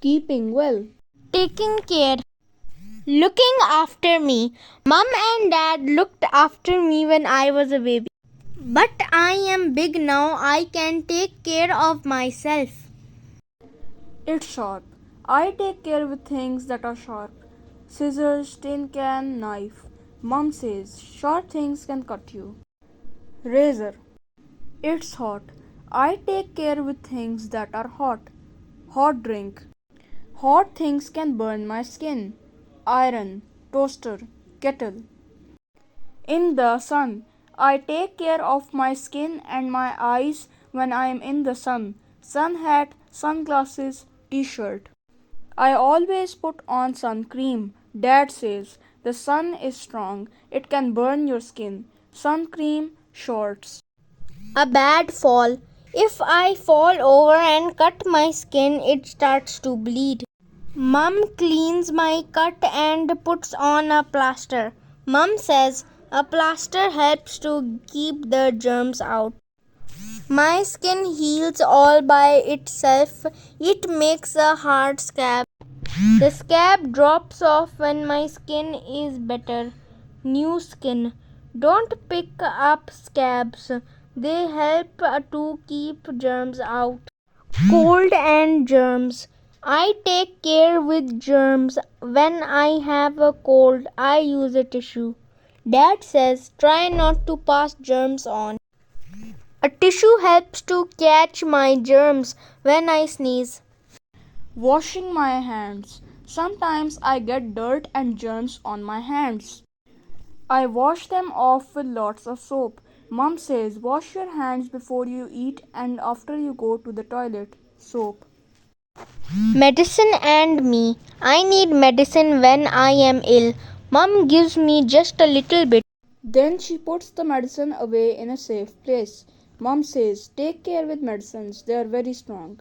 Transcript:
Keeping well. Taking care. Looking after me. Mom and dad looked after me when I was a baby. But I am big now, I can take care of myself. It's sharp. I take care with things that are sharp. Scissors, tin can, knife. Mom says sharp things can cut you. Razor. It's hot. I take care with things that are hot. Hot drink. Hot things can burn my skin. Iron, toaster, kettle. In the sun. I take care of my skin and my eyes when I am in the sun. Sun hat, sunglasses, t-shirt. I always put on sun cream. Dad says the sun is strong. It can burn your skin. Sun cream, shorts. A bad fall. If I fall over and cut my skin, it starts to bleed. Mum cleans my cut and puts on a plaster. Mum says a plaster helps to keep the germs out. My skin heals all by itself. It makes a hard scab. The scab drops off when my skin is better. New skin. Don't pick up scabs. They help to keep germs out. Cold and germs. I take care with germs. When I have a cold, I use a tissue. Dad says try not to pass germs on. A tissue helps to catch my germs when I sneeze. Washing my hands. Sometimes I get dirt and germs on my hands. I wash them off with lots of soap. Mom says wash your hands before you eat and after you go to the toilet. Soap. Medicine and me. I need medicine when I am ill. Mum gives me just a little bit. Then she puts the medicine away in a safe place. Mom says take care with medicines, they are very strong.